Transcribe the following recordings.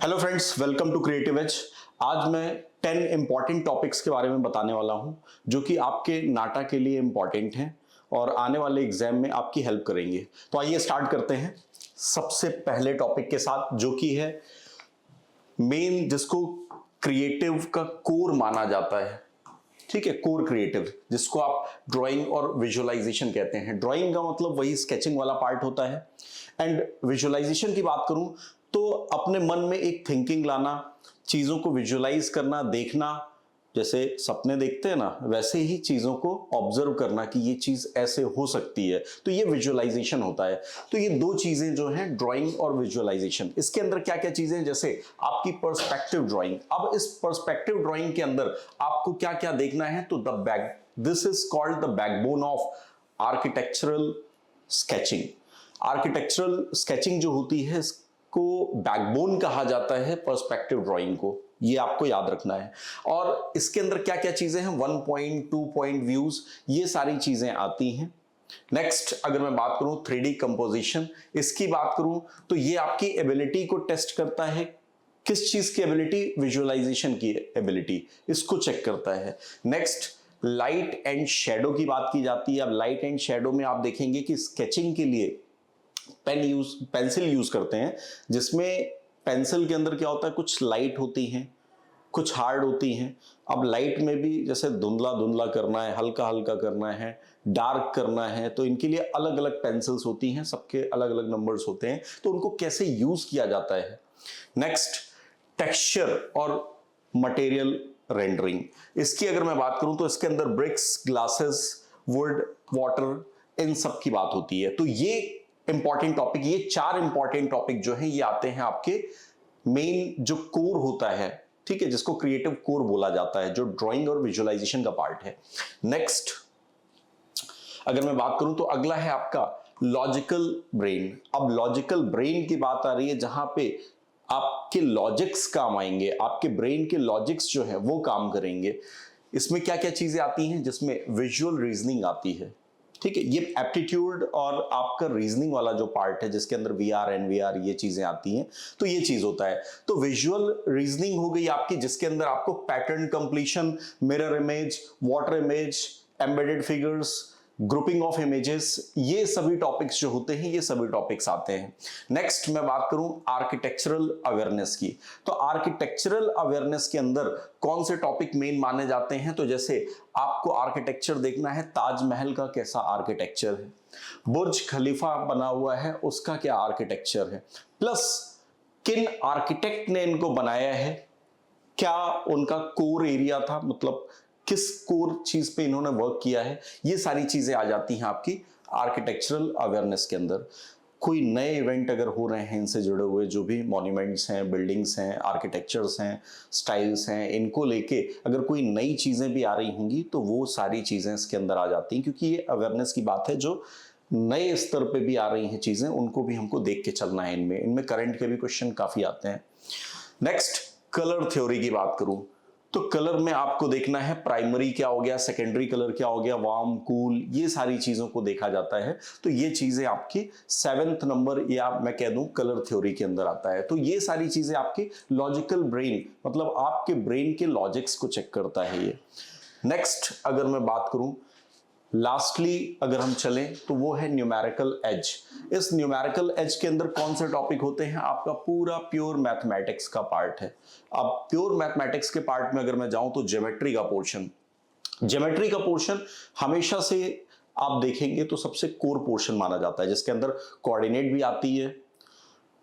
Hello friends, welcome to creative edge. आज मैं 10 important topics के बारे में बताने वाला हूं जो कि आपके नाटा के लिए इंपॉर्टेंट हैं और आने वाले एग्जाम में आपकी हेल्प करेंगे। तो आइए स्टार्ट करते हैं सबसे पहले टॉपिक के साथ, जो कि है मेन, जिसको क्रिएटिव का कोर माना जाता है। ठीक है, कोर क्रिएटिव, जिसको आप ड्राइंग और विजुअलाइजेशन कहते हैं। ड्राइंग का मतलब वही स्केचिंग वाला पार्ट होता है, एंड विजुअलाइजेशन की बात करूं तो अपने मन में एक थिंकिंग लाना, चीजों को विजुअलाइज करना, देखना, जैसे सपने देखते हैं ना, वैसे ही चीजों को ऑब्जर्व करना कि ये चीज ऐसे हो सकती है, तो ये विजुअलाइजेशन होता है। तो ये दो चीजें जो हैं, ड्राइंग और विजुअलाइजेशन। इसके अंदर क्या क्या चीजें हैं, जैसे आपकी पर्सपेक्टिव ड्राइंग। अब इस पर्सपेक्टिव ड्राइंग के अंदर आपको क्या क्या देखना है, तो this is called the backbone of architectural sketching. Architectural sketching जो होती है, इसको बैकबोन कहा जाता है पर्सपेक्टिव ड्राइंग को। ये आपको याद रखना है। और इसके अंदर क्या क्या चीजें हैं, 1 पॉइंट, 2 पॉइंट व्यूज, ये सारी चीजें आती हैं। नेक्स्ट, अगर मैं बात करूं 3D कंपोजिशन, इसकी बात करूं तो ये आपकी एबिलिटी को टेस्ट करता है। किस चीज की एबिलिटी? विजुअलाइजेशन की एबिलिटी, इसको चेक करता है। नेक्स्ट, लाइट एंड शेडो की बात की जाती है। अब लाइट एंड शेडो में आप देखेंगे कि स्केचिंग के लिए पेंसिल यूज करते हैं, जिसमें पेंसिल के अंदर क्या होता है, कुछ लाइट होती हैं, कुछ हार्ड होती हैं। अब लाइट में भी जैसे धुंधला धुंधला करना है, हल्का हल्का करना है, डार्क करना है, तो इनके लिए अलग अलग पेंसिल्स होती हैं, सबके अलग अलग नंबर्स होते हैं, तो उनको कैसे यूज किया जाता है। नेक्स्ट, टेक्सचर और मटेरियल रेंडरिंग। इसकी अगर मैं बात करूं तो इसके अंदर ब्रिक्स, ग्लासेस, वुड, वाटर, इन सब की बात होती है। तो ये इंपॉर्टेंट टॉपिक, ये 4 इंपॉर्टेंट टॉपिक जो हैं, ये आते हैं आपके मेन जो कोर होता है, ठीक है, जिसको क्रिएटिव कोर बोला जाता है, जो ड्राइंग और विजुअलाइजेशन का पार्ट है। नेक्स्ट, अगर मैं बात करूं तो अगला है आपका लॉजिकल ब्रेन। अब लॉजिकल ब्रेन की बात आ रही है, जहां पे आपके लॉजिक्स काम आएंगे, आपके ब्रेन के लॉजिक्स जो है वो काम करेंगे। इसमें क्या क्या चीजें आती हैं, जिसमें विजुअल रीजनिंग आती है। ठीक है, ये एप्टीट्यूड और आपका रीजनिंग वाला जो पार्ट है, जिसके अंदर वीआर, एनवीआर, ये चीजें आती हैं, तो ये चीज होता है। तो विजुअल रीजनिंग हो गई आपकी, जिसके अंदर आपको pattern completion, mirror image, water image, embedded figures, grouping of images, ये सभी टॉपिक्स जो होते हैं, ये सभी टॉपिक्स आते हैं। नेक्स्ट मैं बात करूं आर्किटेक्चरल अवेयरनेस की, तो आर्किटेक्चरल अवेयरनेस के अंदर कौन से टॉपिक मेन माने जाते हैं, तो जैसे आपको आर्किटेक्चर देखना है, ताजमहल का कैसा आर्किटेक्चर है, बुर्ज खलीफा बना हुआ है, उसका क्या आर्किटेक्चर है, प्लस किन आर्किटेक्ट ने इनको बनाया है, क्या उनका कोर एरिया था, मतलब किस कोर चीज पे इन्होंने वर्क किया है, ये सारी चीजें आ जाती हैं आपकी आर्किटेक्चरल अवेयरनेस के अंदर। कोई नए इवेंट अगर हो रहे हैं इनसे जुड़े हुए, जो भी मॉन्यूमेंट्स हैं, बिल्डिंग्स हैं, आर्किटेक्चर्स हैं, स्टाइल्स हैं, इनको लेके अगर कोई नई चीजें भी आ रही होंगी, तो वो सारी चीजें इसके अंदर आ जाती हैं, क्योंकि ये अवेयरनेस की बात है। जो नए स्तर पे भी आ रही हैं चीजें, उनको भी हमको देख के चलना है। इनमें करंट के भी क्वेश्चन काफी आते हैं। नेक्स्ट, कलर थ्योरी की बात करूं तो कलर में आपको देखना है प्राइमरी क्या हो गया, सेकेंडरी कलर क्या हो गया, वार्म, कूल, ये सारी चीजों को देखा जाता है। तो ये चीजें आपकी 7th नंबर, या मैं कह दूं कलर थ्योरी के अंदर आता है। तो ये सारी चीजें आपकी लॉजिकल ब्रेन, मतलब आपके ब्रेन के लॉजिक्स को चेक करता है ये। नेक्स्ट, अगर मैं बात करूं लास्टली, अगर हम चलें तो वो है न्यूमेरिकल एज। इस न्यूमेरिकल एज के अंदर कौन से टॉपिक होते हैं, आपका पूरा प्योर मैथमेटिक्स का पार्ट है। अब प्योर मैथमेटिक्स के पार्ट में अगर मैं जाऊं तो ज्योमेट्री का पोर्शन, ज्योमेट्री का पोर्शन हमेशा से आप देखेंगे तो सबसे कोर पोर्शन माना जाता है, जिसके अंदर कोऑर्डिनेट भी आती है।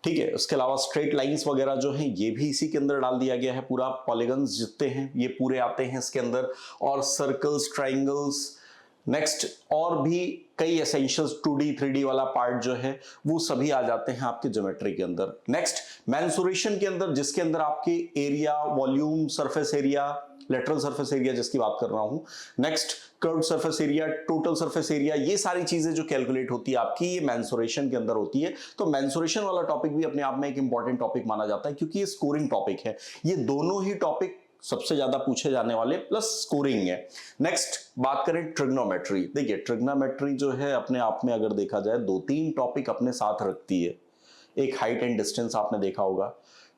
ठीक है, उसके अलावा स्ट्रेट लाइंस वगैरह जो हैं, ये भी इसी के अंदर डाल दिया गया है। पूरा पॉलीगन्स जितने हैं ये पूरे आते हैं इसके अंदर, और सर्कल्स, ट्राइंगल्स। नेक्स्ट, और भी कई एसेंशियल्स, 2D 3D वाला पार्ट जो है, वो सभी आ जाते हैं आपके ज्योमेट्री के अंदर। नेक्स्ट, मेंसुरेशन के अंदर, जिसके अंदर आपके area, volume, surface area, lateral surface area जिसकी बात कर रहा हूं। Next, curve surface area, total surface area, ये सारी चीजें जो कैलकुलेट होती है आपकी, ये मेंसुरेशन के अंदर होती है। तो मेंसुरेशन वाला टॉपिक भी अपने आप में एक इंपॉर्टेंट टॉपिक माना जाता है, क्योंकि ये स्कोरिंग टॉपिक है। ये दोनों ही टॉपिक सबसे ज्यादा पूछे जाने वाले, प्लस स्कोरिंग है। नेक्स्ट, बात करें ट्रिग्नोमेट्री। देखिए, ट्रिग्नोमेट्री जो है अपने आप में अगर देखा जाए 2-3 टॉपिक अपने साथ रखती है। एक हाइट एंड डिस्टेंस आपने देखा होगा,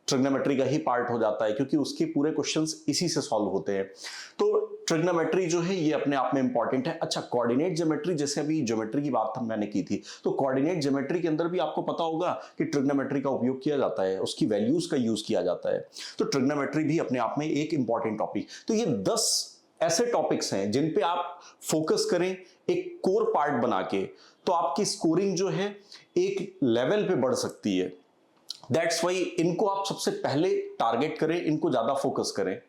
ट्रिग्नोमेट्री का ही पार्ट हो जाता है, क्योंकि उसके पूरे क्वेश्चंस इसी से सॉल्व होते हैं। तो ट्रिग्नोमेट्री जो है ये अपने आप में इंपॉर्टेंट है। अच्छा, कोऑर्डिनेट ज्योमेट्री, जैसे अभी ज्योमेट्री की बात मैंने की थी, तो कोऑर्डिनेट ज्योमेट्री के अंदर भी आपको पता होगा कि ट्रिग्नोमेट्री का उपयोग किया जाता है, उसकी वैल्यूज का यूज किया जाता है। तो ट्रिग्नोमेट्री भी अपने आप में एक इंपॉर्टेंट टॉपिक। तो ये 10 ऐसे टॉपिक्स हैं जिन पे आप फोकस करें एक कोर पार्ट बना के, तो आपकी स्कोरिंग जो है एक लेवल पे बढ़ सकती है। दैट्स वाई इनको आप सबसे पहले टारगेट करें, इनको ज्यादा फोकस करें।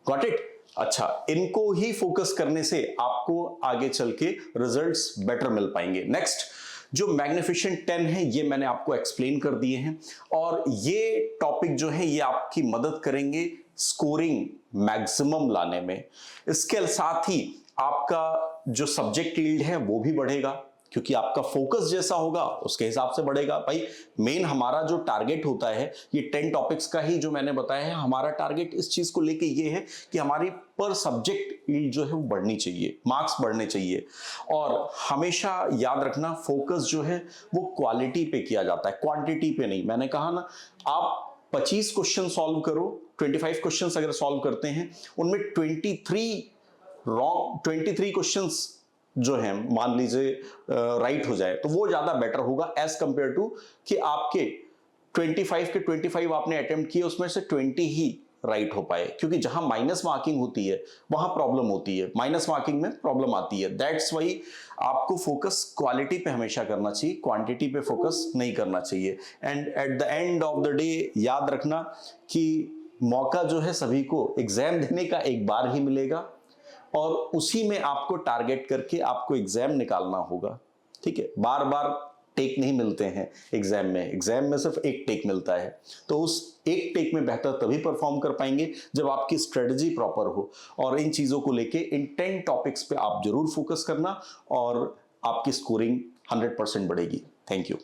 Got it? अच्छा, इनको ही फोकस करने से आपको आगे चल के रिजल्ट्स बेटर मिल पाएंगे। नेक्स्ट जो मैग्निफिसेंट 10 है ये मैंने आपको एक्सप्लेन कर दिए हैं, और ये टॉपिक जो है ये आपकी मदद करेंगे स्कोरिंग मैक्सिमम लाने में। इसके साथ ही आपका जो सब्जेक्ट यील्ड है वो भी बढ़ेगा, क्योंकि आपका फोकस जैसा होगा उसके हिसाब से बढ़ेगा। भाई मेन हमारा जो टारगेट होता है ये 10 टॉपिक्स का ही जो मैंने बताया है, हमारा टारगेट इस चीज को लेके ये है कि हमारी पर सब्जेक्ट यील्ड जो है वो बढ़नी चाहिए, मार्क्स बढ़ने चाहिए। और हमेशा याद रखना फोकस जो है वो क्वालिटी पे किया जाता है, क्वांटिटी पे नहीं। मैंने कहा ना, आप 25 क्वेश्चन सॉल्व करो, 25 क्वेश्चन अगर सॉल्व करते हैं उनमें 23 क्वेश्चंस जो है मान लीजिए राइट हो जाए, तो वो ज्यादा बेटर होगा एज कंपेयर टू कि आपके 25 के 25 आपने अटेम्प्ट किए, उसमें से 20 ही राइट हो पाए। क्योंकि जहां माइनस मार्किंग होती है वहां प्रॉब्लम होती है, माइनस मार्किंग में प्रॉब्लम आती है। दैट्स वाई आपको फोकस क्वालिटी पे हमेशा करना चाहिए, क्वांटिटी पे फोकस नहीं करना चाहिए। And at the end of the day याद रखना कि मौका जो है सभी को एग्जाम देने का एक बार ही मिलेगा, और उसी में आपको टारगेट करके आपको एग्जाम निकालना होगा। ठीक है, बार बार टेक नहीं मिलते हैं एग्जाम में सिर्फ एक टेक मिलता है। तो उस एक टेक में बेहतर तभी परफॉर्म कर पाएंगे जब आपकी स्ट्रेटजी प्रॉपर हो। और इन चीजों को लेके इन 10 टॉपिक्स पे आप जरूर फोकस करना, और आपकी स्कोरिंग 100% बढ़ेगी। Thank you.